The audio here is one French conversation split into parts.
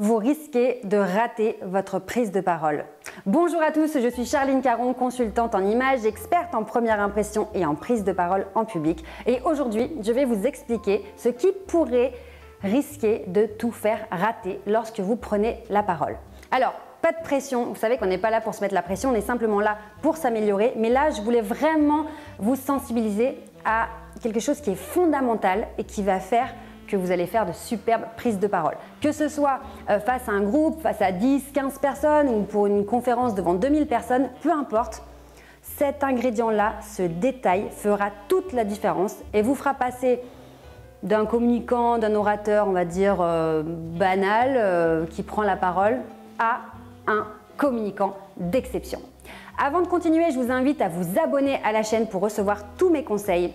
vous risquez de rater votre prise de parole. Bonjour à tous, je suis Charline Caron, consultante en images, experte en première impression et en prise de parole en public. Et aujourd'hui, je vais vous expliquer ce qui pourrait risquer de tout faire rater lorsque vous prenez la parole. Alors, pas de pression, vous savez qu'on n'est pas là pour se mettre la pression, on est simplement là pour s'améliorer. Mais là, je voulais vraiment vous sensibiliser à quelque chose qui est fondamental et qui va faire que vous allez faire de superbes prises de parole. Que ce soit face à un groupe, face à 10, 15 personnes ou pour une conférence devant 2000 personnes, peu importe, cet ingrédient-là, ce détail fera toute la différence et vous fera passer d'un communicant, d'un orateur, on va dire banal, qui prend la parole, à un communicant d'exception. Avant de continuer, je vous invite à vous abonner à la chaîne pour recevoir tous mes conseils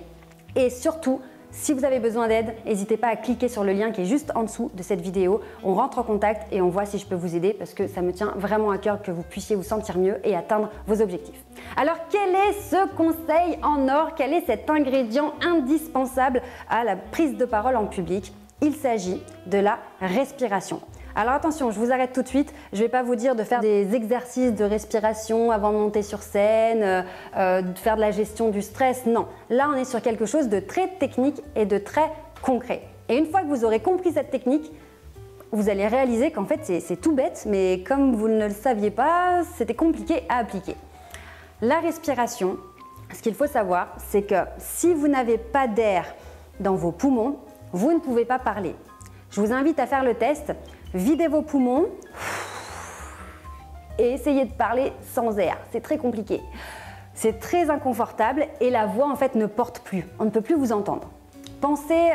et surtout, si vous avez besoin d'aide, n'hésitez pas à cliquer sur le lien qui est juste en dessous de cette vidéo. On rentre en contact et on voit si je peux vous aider parce que ça me tient vraiment à cœur que vous puissiez vous sentir mieux et atteindre vos objectifs. Alors, quel est ce conseil en or? Quel est cet ingrédient indispensable à la prise de parole en public? Il s'agit de la respiration. Alors attention, je vous arrête tout de suite. Je ne vais pas vous dire de faire des exercices de respiration avant de monter sur scène, de faire de la gestion du stress. Non, là on est sur quelque chose de très technique et de très concret. Et une fois que vous aurez compris cette technique, vous allez réaliser qu'en fait c'est tout bête, mais comme vous ne le saviez pas, c'était compliqué à appliquer. La respiration, ce qu'il faut savoir, c'est que si vous n'avez pas d'air dans vos poumons, vous ne pouvez pas parler. Je vous invite à faire le test. Videz vos poumons et essayez de parler sans air. C'est très compliqué. C'est très inconfortable et la voix en fait ne porte plus. On ne peut plus vous entendre. Pensez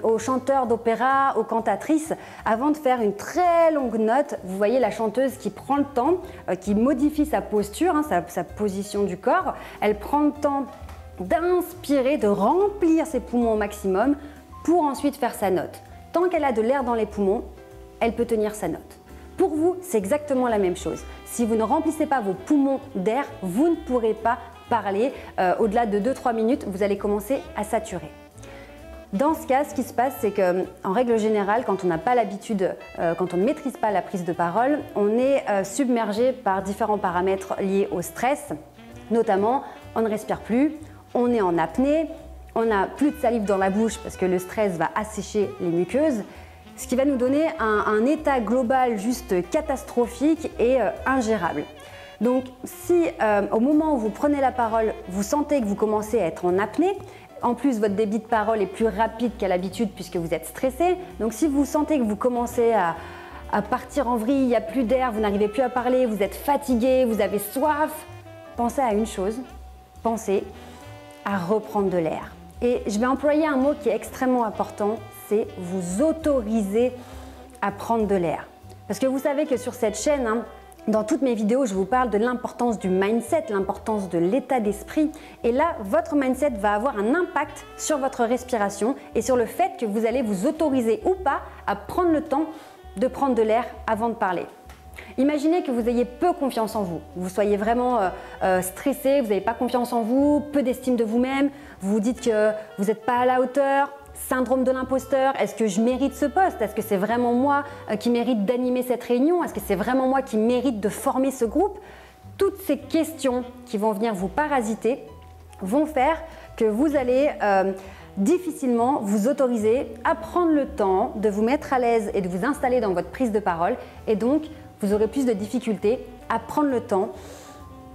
aux chanteurs d'opéra, aux cantatrices. Avant de faire une très longue note, vous voyez la chanteuse qui prend le temps, qui modifie sa posture, sa position du corps. Elle prend le temps d'inspirer, de remplir ses poumons au maximum pour ensuite faire sa note. Tant qu'elle a de l'air dans les poumons, elle peut tenir sa note. Pour vous, c'est exactement la même chose. Si vous ne remplissez pas vos poumons d'air, vous ne pourrez pas parler. Au-delà de 2-3 minutes, vous allez commencer à saturer. Dans ce cas, ce qui se passe, c'est qu'en règle générale, quand on n'a pas l'habitude, quand on ne maîtrise pas la prise de parole, on est submergé par différents paramètres liés au stress. Notamment, on ne respire plus, on est en apnée, on n'a plus de salive dans la bouche parce que le stress va assécher les muqueuses. Ce qui va nous donner un état global juste catastrophique et ingérable. Donc si au moment où vous prenez la parole, vous sentez que vous commencez à être en apnée, en plus votre débit de parole est plus rapide qu'à l'habitude puisque vous êtes stressé, donc si vous sentez que vous commencez à partir en vrille, il n'y a plus d'air, vous n'arrivez plus à parler, vous êtes fatigué, vous avez soif, pensez à une chose, pensez à reprendre de l'air. Et je vais employer un mot qui est extrêmement important, c'est vous autoriser à prendre de l'air. Parce que vous savez que sur cette chaîne, dans toutes mes vidéos, je vous parle de l'importance du mindset, l'importance de l'état d'esprit. Et là, votre mindset va avoir un impact sur votre respiration et sur le fait que vous allez vous autoriser ou pas à prendre le temps de prendre de l'air avant de parler. Imaginez que vous ayez peu confiance en vous, vous soyez vraiment stressé, vous n'avez pas confiance en vous, peu d'estime de vous-même, vous vous dites que vous n'êtes pas à la hauteur, syndrome de l'imposteur, est-ce que je mérite ce poste? Est-ce que c'est vraiment moi qui mérite d'animer cette réunion? Est-ce que c'est vraiment moi qui mérite de former ce groupe? Toutes ces questions qui vont venir vous parasiter vont faire que vous allez difficilement vous autoriser à prendre le temps de vous mettre à l'aise et de vous installer dans votre prise de parole et donc vous aurez plus de difficultés à prendre le temps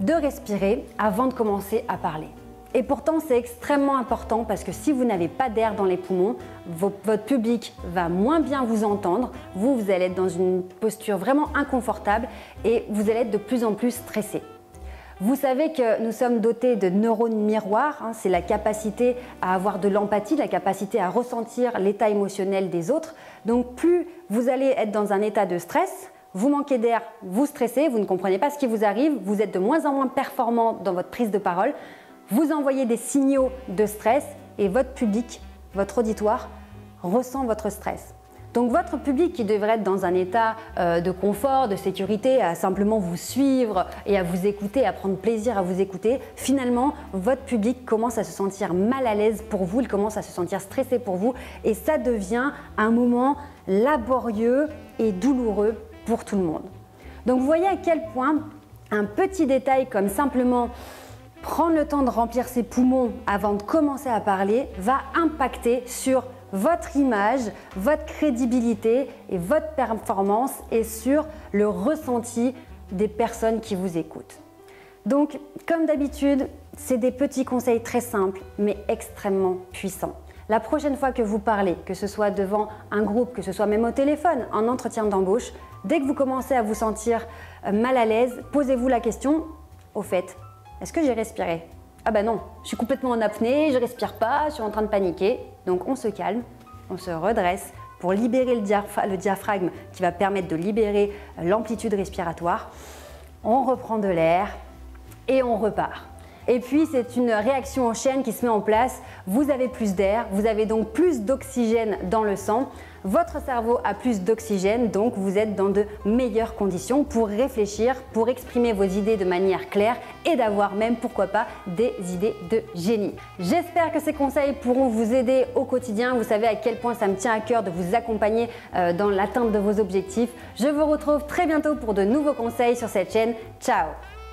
de respirer avant de commencer à parler. Et pourtant, c'est extrêmement important parce que si vous n'avez pas d'air dans les poumons, votre public va moins bien vous entendre, vous allez être dans une posture vraiment inconfortable et vous allez être de plus en plus stressé. Vous savez que nous sommes dotés de neurones miroirs, c'est la capacité à avoir de l'empathie, la capacité à ressentir l'état émotionnel des autres. Donc plus vous allez être dans un état de stress, vous manquez d'air, vous stressez, vous ne comprenez pas ce qui vous arrive, vous êtes de moins en moins performant dans votre prise de parole, vous envoyez des signaux de stress et votre public, votre auditoire, ressent votre stress. Donc votre public qui devrait être dans un état de confort, de sécurité, à simplement vous suivre et à vous écouter, à prendre plaisir à vous écouter, finalement votre public commence à se sentir mal à l'aise pour vous, il commence à se sentir stressé pour vous et ça devient un moment laborieux et douloureux pour tout le monde. Donc vous voyez à quel point un petit détail comme simplement prendre le temps de remplir ses poumons avant de commencer à parler va impacter sur votre image, votre crédibilité et votre performance et sur le ressenti des personnes qui vous écoutent. Donc, comme d'habitude, c'est des petits conseils très simples mais extrêmement puissants. La prochaine fois que vous parlez, que ce soit devant un groupe, que ce soit même au téléphone, en entretien d'embauche, dès que vous commencez à vous sentir mal à l'aise, posez-vous la question, au fait, est-ce que j'ai respiré? Ah bah non, je suis complètement en apnée, je respire pas, je suis en train de paniquer. Donc on se calme, on se redresse pour libérer le diaphragme qui va permettre de libérer l'amplitude respiratoire. On reprend de l'air et on repart. Et puis c'est une réaction en chaîne qui se met en place. Vous avez plus d'air, vous avez donc plus d'oxygène dans le sang. Votre cerveau a plus d'oxygène, donc vous êtes dans de meilleures conditions pour réfléchir, pour exprimer vos idées de manière claire et d'avoir même, pourquoi pas, des idées de génie. J'espère que ces conseils pourront vous aider au quotidien. Vous savez à quel point ça me tient à cœur de vous accompagner dans l'atteinte de vos objectifs. Je vous retrouve très bientôt pour de nouveaux conseils sur cette chaîne. Ciao!